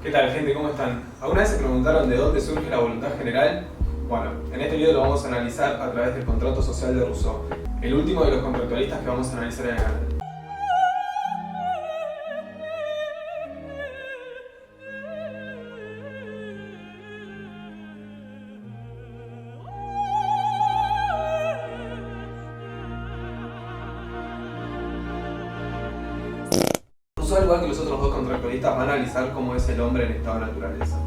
¿Qué tal, gente? ¿Cómo están? ¿Alguna vez se preguntaron de dónde surge la voluntad general? Bueno, en este video lo vamos a analizar a través del contrato social de Rousseau, el último de los contractualistas que vamos a analizar en el canal. Rousseau, al igual que los otros dos contractualistas, va a analizar cómo es el hombre en estado de naturaleza.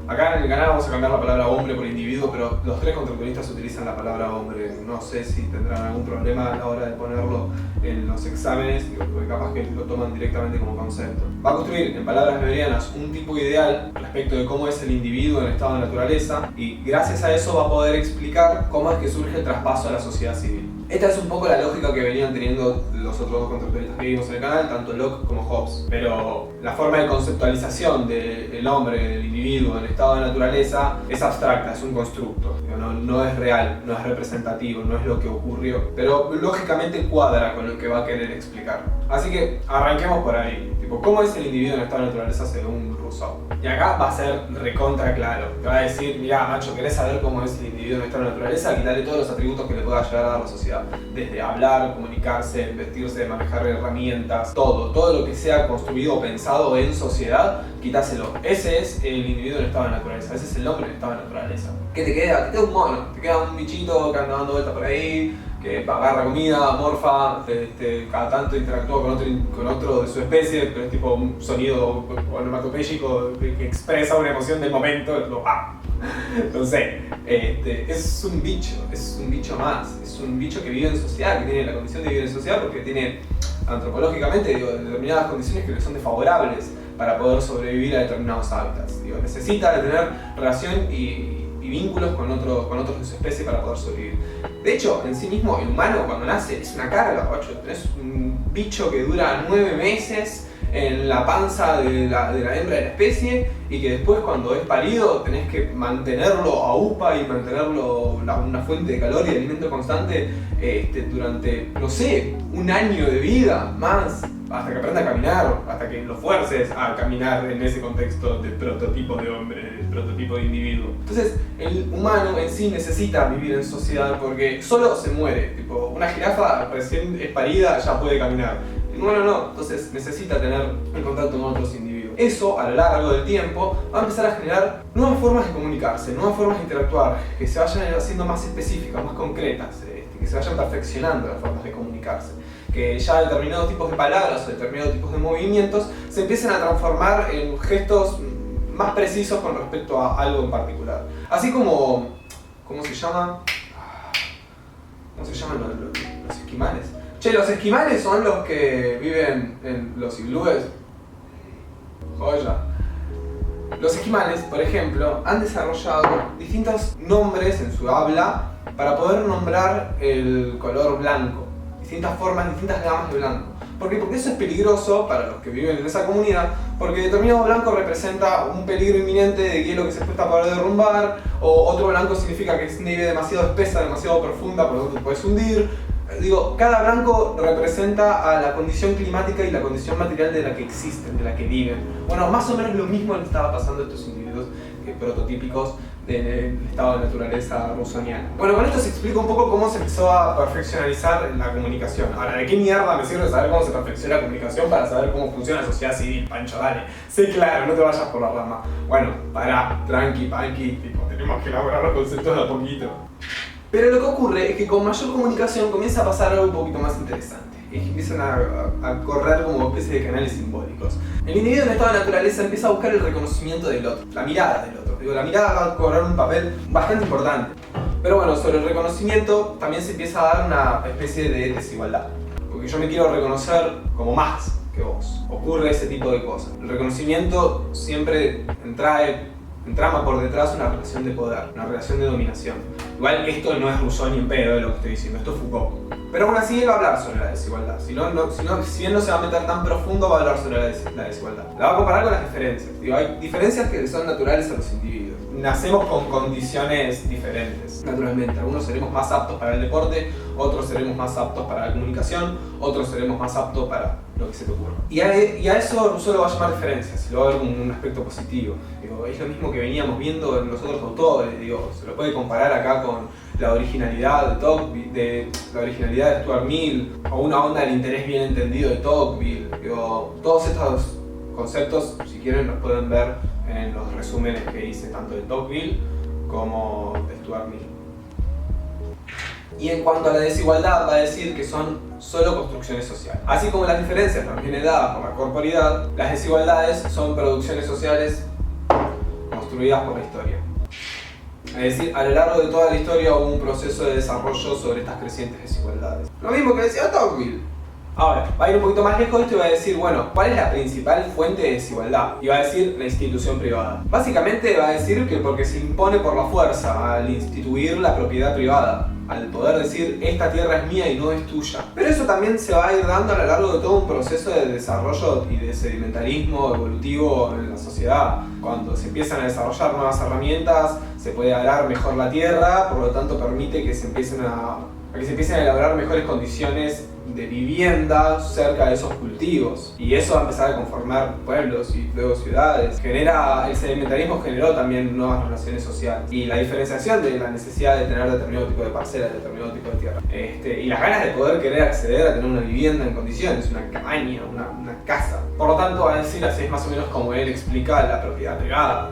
Acá en el canal vamos a cambiar la palabra hombre por individuo, pero los tres contractualistas utilizan la palabra hombre. No sé si tendrán algún problema a la hora de ponerlo en los exámenes, porque capaz que lo toman directamente como concepto. Va a construir, en palabras weberianas, un tipo ideal respecto de cómo es el individuo en estado de naturaleza, y gracias a eso va a poder explicar cómo es que surge el traspaso a la sociedad civil. Esta es un poco la lógica que venían teniendo los otros dos contractualistas que vimos en el canal, tanto Locke como Hobbes. Pero la forma de conceptualización del hombre, del individuo en estado de naturaleza, es abstracta, es un constructo. No es real, no es representativo, no es lo que ocurrió. Pero lógicamente cuadra con lo que va a querer explicar. Así que arranquemos por ahí. ¿Cómo es el individuo en estado de naturaleza según Rousseau? Y acá va a ser recontra claro. Te va a decir, mirá, macho, ¿querés saber cómo es el individuo en estado de naturaleza? Quitarle todos los atributos que le pueda llegar a dar la sociedad. Desde hablar, comunicarse, vestirse, manejar herramientas, todo lo que sea construido o pensado en sociedad, quitáselo. Ese es el individuo en estado de naturaleza, ese es el hombre en estado de naturaleza. ¿Qué te queda? Te queda un mono, te queda un bichito que anda dando vueltas por ahí, que agarra comida, morfa, cada tanto interactúa con otro de su especie, pero es tipo un sonido onomatopéyico que expresa una emoción del momento. No sé, es un bicho más, es un bicho que vive en sociedad, que tiene la condición de vivir en sociedad porque tiene antropológicamente determinadas condiciones que le son desfavorables para poder sobrevivir a determinados hábitats. Necesita de tener relación y vínculos con otros de su especie para poder sobrevivir. De hecho, en sí mismo, el humano cuando nace es una carga, guacho. Tenés un bicho que dura 9 meses en la panza de la hembra de la especie y que después cuando es parido tenés que mantenerlo a UPA y mantenerlo una fuente de calor y de alimento constante durante, no sé, un año de vida más, hasta que aprenda a caminar, hasta que lo fuerces a caminar en ese contexto de prototipo de hombre, de prototipo de individuo. Entonces, el humano en sí necesita vivir en sociedad porque solo se muere. Tipo, una jirafa recién es parida ya puede caminar. El humano no, entonces necesita tener el contacto con otros individuos. Eso, a lo largo del tiempo, va a empezar a generar nuevas formas de comunicarse, nuevas formas de interactuar, que se vayan haciendo más específicas, más concretas, que se vayan perfeccionando las formas de comunicarse. Que ya determinados tipos de palabras o determinados tipos de movimientos se empiecen a transformar en gestos más precisos con respecto a algo en particular. Así como, ¿cómo se llaman los esquimales? Che, los esquimales son los que viven en los iglúes. Joya. Los esquimales, por ejemplo, han desarrollado distintos nombres en su habla para poder nombrar el color blanco. Distintas formas, distintas gamas de blanco. ¿Por qué? Porque eso es peligroso para los que viven en esa comunidad, porque determinado blanco representa un peligro inminente de hielo que se puesta para derrumbar, o otro blanco significa que es nieve demasiado espesa, demasiado profunda, por lo tanto te puedes hundir. Cada blanco representa a la condición climática y la condición material de la que existen, de la que viven. Bueno, más o menos lo mismo le estaba pasando a estos individuos prototípicos del estado de naturaleza rousseauiana. Bueno, con esto se explica un poco cómo se empezó a perfeccionalizar la comunicación. Ahora, ¿de qué mierda me sirve saber cómo se perfecciona la comunicación para saber cómo funciona la sociedad civil, Pancho? Dale, sé claro, no te vayas por la rama. Bueno, pará, tranqui, tenemos que elaborar los conceptos de a poquito. Pero lo que ocurre es que con mayor comunicación comienza a pasar algo un poquito más interesante. Es que empiezan a correr como especie de canales simbólicos. El individuo en estado de naturaleza empieza a buscar el reconocimiento del otro, la mirada del otro. La mirada va a cobrar un papel bastante importante. Pero bueno, sobre el reconocimiento también se empieza a dar una especie de desigualdad. Porque yo me quiero reconocer como más que vos. Ocurre ese tipo de cosas. El reconocimiento siempre entrama por detrás una relación de poder, una relación de dominación. Igual que esto no es Rousseau ni en pedo de lo que estoy diciendo, esto es Foucault. Pero aún así él va a hablar sobre la desigualdad. Si bien no se va a meter tan profundo, va a hablar sobre la desigualdad. La va a comparar con las diferencias. Hay diferencias que son naturales a los individuos. Nacemos con condiciones diferentes, naturalmente. Algunos seremos más aptos para el deporte, otros seremos más aptos para la comunicación, otros seremos más aptos para lo que se te ocurra. Y a eso Rousseau lo va a llamar diferencias, lo va a ver como un aspecto positivo. Digo, es lo mismo que veníamos viendo en los otros autores, digo, se lo puede comparar acá con la originalidad de Tocqueville, la originalidad de Stuart Mill, o una onda del interés bien entendido de Tocqueville. Digo, todos estos conceptos, si quieren, los pueden ver en los resúmenes que hice tanto de Tocqueville como de Stuart Mill. Y en cuanto a la desigualdad, va a decir que son solo construcciones sociales. Así como las diferencias nos vienen dadas por la corporidad, las desigualdades son producciones sociales construidas por la historia. Es decir, a lo largo de toda la historia hubo un proceso de desarrollo sobre estas crecientes desigualdades. Lo mismo que decía Tocqueville. Ahora, va a ir un poquito más lejos de esto y va a decir, bueno, ¿cuál es la principal fuente de desigualdad? Y va a decir la institución privada. Básicamente va a decir que porque se impone por la fuerza al instituir la propiedad privada, al poder decir, esta tierra es mía y no es tuya. Pero eso también se va a ir dando a lo largo de todo un proceso de desarrollo y de sedimentarismo evolutivo en la sociedad. Cuando se empiezan a desarrollar nuevas herramientas, se puede arar mejor la tierra, por lo tanto permite que se empiecen a elaborar mejores condiciones de vivienda cerca de esos cultivos, y eso va a empezar a conformar pueblos y luego ciudades. El sedimentarismo generó también nuevas relaciones sociales y la diferenciación de la necesidad de tener determinado tipo de parcelas, determinado tipo de tierra, y las ganas de poder querer acceder a tener una vivienda en condiciones, una cabaña, una casa. Por lo tanto, va a decir, así es más o menos como él explica la propiedad privada.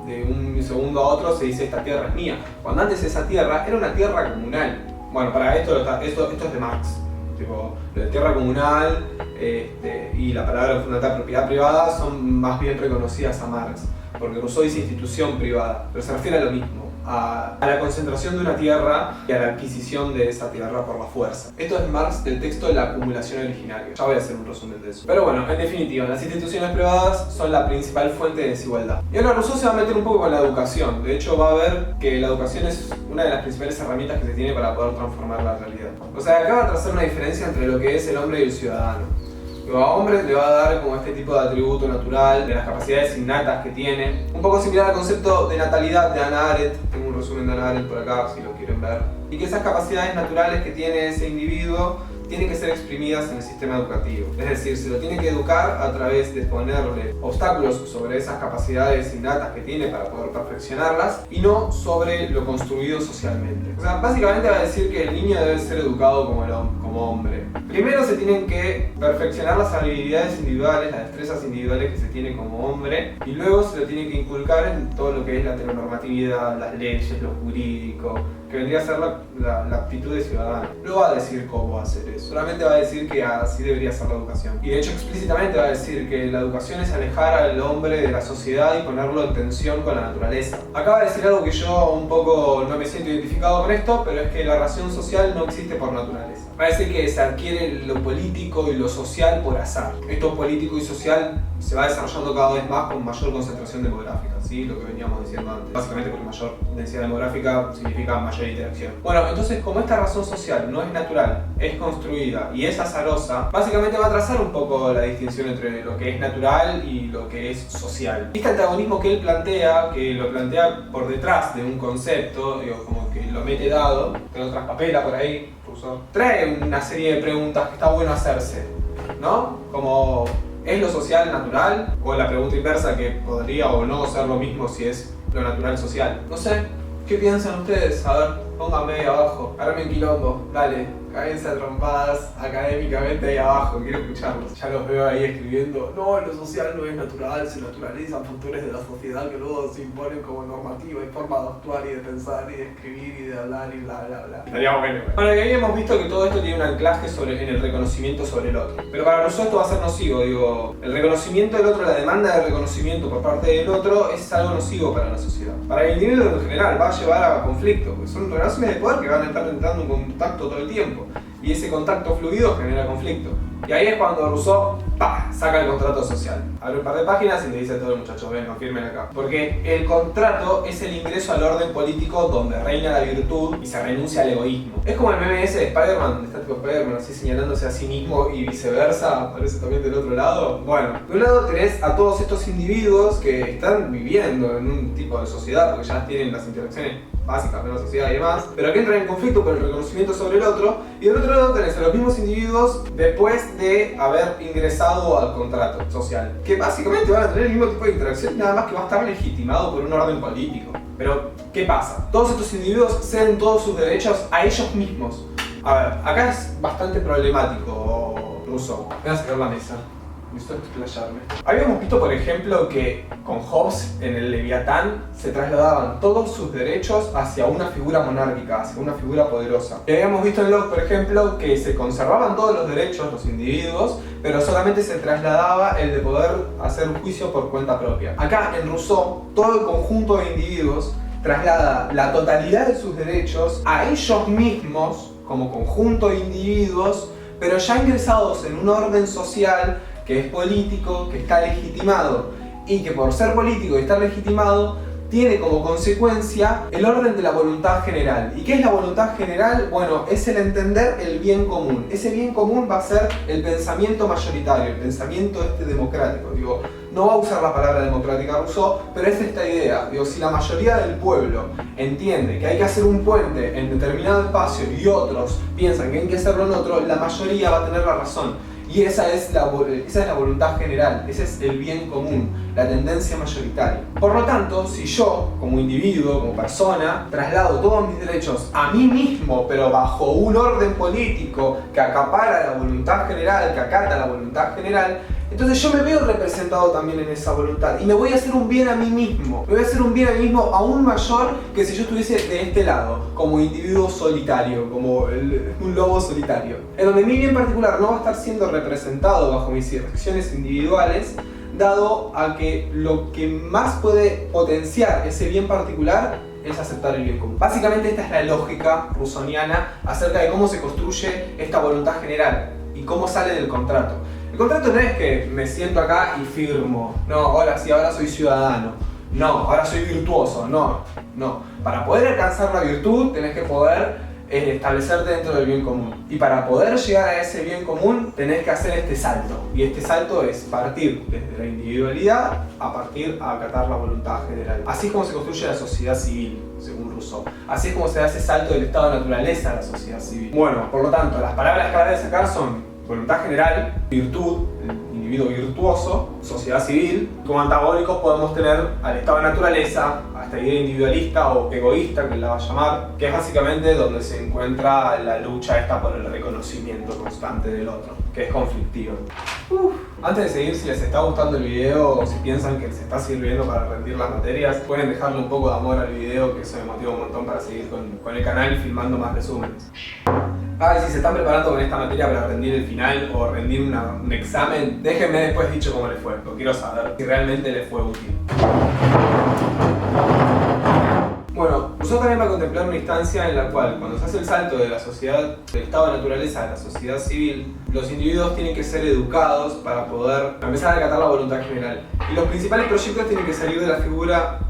De un segundo a otro se dice, esta tierra es mía, cuando antes esa tierra era una tierra comunal. Bueno, para esto es de Marx. Tipo, lo de tierra comunal y la palabra fundamental propiedad privada son más bien reconocidas a Marx, porque Rousseau dice institución privada, pero se refiere a lo mismo, a la concentración de una tierra y a la adquisición de esa tierra por la fuerza. Esto es Marx del texto de la acumulación originaria. Ya voy a hacer un resumen de eso. Pero bueno, en definitiva, las instituciones privadas son la principal fuente de desigualdad. Y ahora Rousseau se va a meter un poco con la educación. De hecho, va a ver que la educación es una de las principales herramientas que se tiene para poder transformar la realidad. O sea, acá va a trazar una diferencia entre lo que es el hombre y el ciudadano. A hombres le va a dar como este tipo de atributo natural, de las capacidades innatas que tiene. Un poco similar al concepto de natalidad de Hannah Arendt. Tengo un resumen de Hannah Arendt por acá, si lo quieren ver. Y que esas capacidades naturales que tiene ese individuo tienen que ser exprimidas en el sistema educativo. Es decir, se lo tiene que educar a través de ponerle obstáculos sobre esas capacidades innatas que tiene para poder perfeccionarlas y no sobre lo construido socialmente. O sea, básicamente va a decir que el niño debe ser educado como hombre. Primero se tienen que perfeccionar las habilidades individuales, las destrezas individuales que se tiene como hombre, y luego se lo tiene que inculcar en todo lo que es la heteronormatividad, las leyes, lo jurídico, que vendría a ser la aptitud de ciudadano. No va a decir cómo hacer eso, solamente va a decir que así debería ser la educación. Y de hecho explícitamente va a decir que la educación es alejar al hombre de la sociedad y ponerlo en tensión con la naturaleza. Acá va a decir algo que yo un poco no me siento identificado con esto, pero es que la razón social no existe por naturaleza. Va a decir que se adquiere lo político y lo social por azar. Esto político y social se va desarrollando cada vez más con mayor concentración demográfica, ¿sí? Lo que veníamos diciendo antes. Básicamente porque mayor densidad demográfica significa mayor interacción. Bueno, entonces como esta razón social no es natural, es construida y es azarosa, básicamente va a trazar un poco la distinción entre lo que es natural y lo que es social. Este antagonismo que él plantea, que lo plantea por detrás de un concepto, digo, como que lo mete dado, tengo traspapela por ahí, trae una serie de preguntas que está bueno hacerse, ¿no? Como, ¿es lo social natural? O la pregunta inversa, que podría o no ser lo mismo si es lo natural social. No sé, ¿qué piensan ustedes? A ver, pónganme ahí abajo, háganme un quilombo, dale, cáguense a trompadas académicamente ahí abajo, quiero escucharlos. Ya los veo ahí escribiendo, no, lo social no es natural, se naturalizan factores de la sociedad que luego se imponen como normativa y forma de actuar y de pensar y de escribir y de hablar y bla bla bla. Estaría bueno. Bueno, y ahí hemos visto que todo esto tiene un anclaje en el reconocimiento sobre el otro. Pero para nosotros esto va a ser nocivo, digo, el reconocimiento del otro, la demanda de reconocimiento por parte del otro es algo nocivo para la sociedad. Para el individuo en general va a llevar a conflicto, porque son relaciones de poder que van a estar entrando en contacto todo el tiempo. Y ese contacto fluido genera conflicto. Y ahí es cuando Rousseau saca el contrato social. Abre un par de páginas y le dice a todos los muchachos, ven, confirmen acá. Porque el contrato es el ingreso al orden político donde reina la virtud y se renuncia al egoísmo. Es como el meme ese de Spider-Man, donde está tipo Spider-Man así señalándose a sí mismo y viceversa, aparece también del otro lado. Bueno, de un lado tenés a todos estos individuos que están viviendo en un tipo de sociedad porque ya tienen las interacciones básicas de la sociedad y demás, pero que entran en conflicto con el reconocimiento sobre el otro, y del otro lado tenés a los mismos individuos después de haber ingresado al contrato social, que básicamente van a tener el mismo tipo de interacción, nada más que va a estar legitimado por un orden político. Pero, ¿qué pasa? Todos estos individuos ceden todos sus derechos a ellos mismos. A ver, acá es bastante problemático, Rousseau. Voy a sacar la mesa. Listo, explayarme. Habíamos visto, por ejemplo, que con Hobbes en el Leviatán se trasladaban todos sus derechos hacia una figura monárquica, hacia una figura poderosa. Y habíamos visto en Locke, por ejemplo, que se conservaban todos los derechos, los individuos, pero solamente se trasladaba el de poder hacer un juicio por cuenta propia. Acá, en Rousseau, todo el conjunto de individuos traslada la totalidad de sus derechos a ellos mismos, como conjunto de individuos, pero ya ingresados en un orden social que es político, que está legitimado, y que por ser político y estar legitimado tiene como consecuencia el orden de la voluntad general. ¿Y qué es la voluntad general? Bueno, es el entender el bien común. Ese bien común va a ser el pensamiento mayoritario, el pensamiento democrático. Digo, no va a usar la palabra democrática Rousseau, pero es esta idea. Digo, si la mayoría del pueblo entiende que hay que hacer un puente en determinado espacio y otros piensan que hay que hacerlo en otro, la mayoría va a tener la razón. Y esa es la voluntad general, ese es el bien común, la tendencia mayoritaria. Por lo tanto, si yo, como individuo, como persona, traslado todos mis derechos a mí mismo, pero bajo un orden político que acapara la voluntad general, que acata la voluntad general, entonces yo me veo representado también en esa voluntad y me voy a hacer un bien a mí mismo. Me voy a hacer un bien a mí mismo aún mayor que si yo estuviese de este lado, como individuo solitario, como un lobo solitario. En donde mi bien particular no va a estar siendo representado bajo mis acciones individuales, dado a que lo que más puede potenciar ese bien particular es aceptar el bien común. Básicamente esta es la lógica rousseauiana acerca de cómo se construye esta voluntad general y cómo sale del contrato. El contrato no es que me siento acá y firmo, no, ahora sí, ahora soy ciudadano, no, ahora soy virtuoso, no. Para poder alcanzar la virtud tenés que poder establecerte dentro del bien común. Y para poder llegar a ese bien común tenés que hacer este salto. Y este salto es partir desde la individualidad a partir a acatar la voluntad general. Así es como se construye la sociedad civil, según Rousseau. Así es como se da ese salto del estado de naturaleza a la sociedad civil. Bueno, por lo tanto, las palabras que habrá de sacar son voluntad general, virtud, el individuo virtuoso, sociedad civil. Como antagónicos podemos tener al estado de naturaleza, a esta idea individualista o egoísta, que la va a llamar, que es básicamente donde se encuentra la lucha esta por el reconocimiento constante del otro, que es conflictiva. Antes de seguir, si les está gustando el video o si piensan que les está sirviendo para rendir las materias, pueden dejarle un poco de amor al video, que eso me motiva un montón para seguir con el canal filmando más resúmenes. Y si se están preparando con esta materia para rendir el final o rendir un examen, déjenme después dicho cómo les fue, porque quiero saber si realmente les fue útil. Bueno, Rousseau también va a contemplar una instancia en la cual, cuando se hace el salto de la sociedad, del estado de naturaleza a la sociedad civil, los individuos tienen que ser educados para poder empezar a acatar la voluntad general. Y los principales proyectos tienen que salir de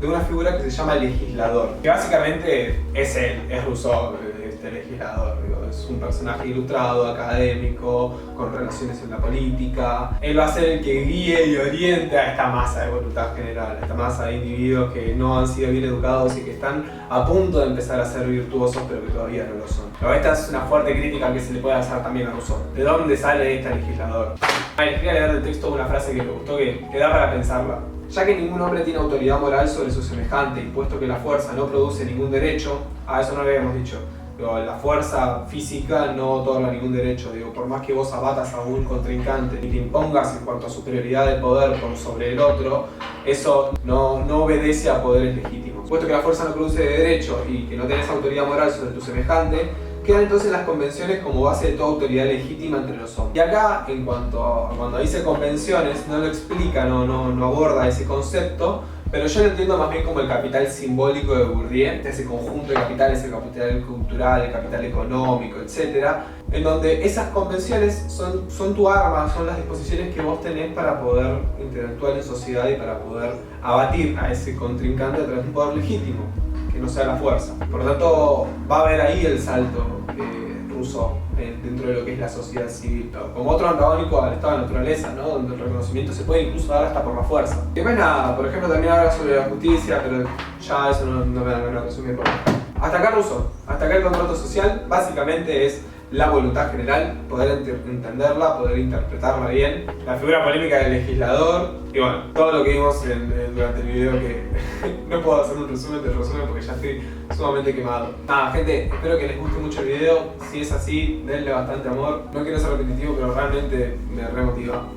una figura que se llama legislador, que básicamente es él, es Rousseau, este legislador. Es un personaje ilustrado, académico, con relaciones en la política. Él va a ser el que guíe y oriente a esta masa de voluntad general, a esta masa de individuos que no han sido bien educados y que están a punto de empezar a ser virtuosos, pero que todavía no lo son. Pero esta es una fuerte crítica que se le puede hacer también a Rousseau. ¿De dónde sale este legislador? Les quería leer del texto una frase que me gustó, que da para pensarla. Ya que ningún hombre tiene autoridad moral sobre su semejante, y puesto que la fuerza no produce ningún derecho, eso no lo habíamos dicho. La fuerza física no otorga ningún derecho. Por más que vos abatas a un contrincante y te impongas en cuanto a superioridad de poder por sobre el otro, eso no obedece a poderes legítimos. Puesto que la fuerza no produce derecho y que no tenés autoridad moral sobre tu semejante, quedan entonces las convenciones como base de toda autoridad legítima entre los hombres. Y acá, en cuanto a cuando dice convenciones, no lo explica, no aborda ese concepto, pero yo lo entiendo más bien como el capital simbólico de Bourdieu, ese conjunto de capitales, el capital cultural, el capital económico, etc. En donde esas convenciones son tu arma, son las disposiciones que vos tenés para poder interactuar en sociedad y para poder abatir a ese contrincante a través de un poder legítimo, que no sea la fuerza. Por lo tanto, va a haber ahí el salto Rousseau dentro de lo que es la sociedad civil, como otro antagónico al estado de naturaleza, ¿no? Donde el reconocimiento se puede incluso dar hasta por la fuerza. Y después nada, por ejemplo también habla sobre la justicia, pero ya eso no me da ganas de resumir por acá. Hasta acá Rousseau, hasta acá el contrato social, básicamente es la voluntad general, poder entenderla, poder interpretarla bien, la figura polémica del legislador y bueno, todo lo que vimos durante el video que no puedo hacer un resumen del resumen porque ya estoy sumamente quemado. Nada, gente, espero que les guste mucho el video, si es así, denle bastante amor, no quiero ser repetitivo pero realmente me remotiva.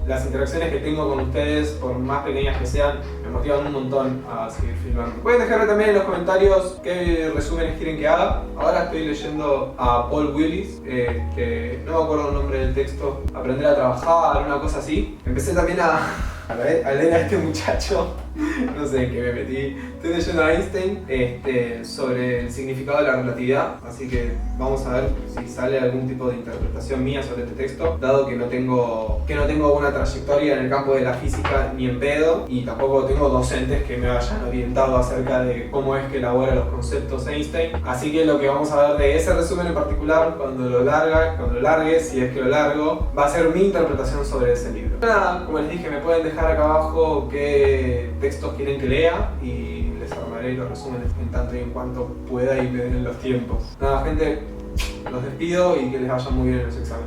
Las interacciones que tengo con ustedes, por más pequeñas que sean, me motivan un montón a seguir filmando. Pueden dejarme también en los comentarios qué resúmenes quieren que haga. Ahora estoy leyendo a Paul Willis, que no me acuerdo el nombre del texto, Aprender a trabajar, una cosa así. Empecé también a leer a este muchacho, no sé en qué me metí. Estoy leyendo a Einstein sobre el significado de la relatividad, así que vamos a ver si sale algún tipo de interpretación mía sobre este texto, dado que no tengo una trayectoria en el campo de la física ni en pedo, y tampoco tengo docentes que me hayan orientado acerca de cómo es que elabora los conceptos Einstein. Así que lo que vamos a ver de ese resumen en particular, cuando lo largue, si es que lo largo, va a ser mi interpretación sobre ese libro. Nada, como les dije, me pueden dejar acá abajo qué textos quieren que lea y les armaré los resúmenes en tanto y en cuanto pueda y me den los tiempos. Nada, gente, los despido y que les vaya muy bien en los exámenes.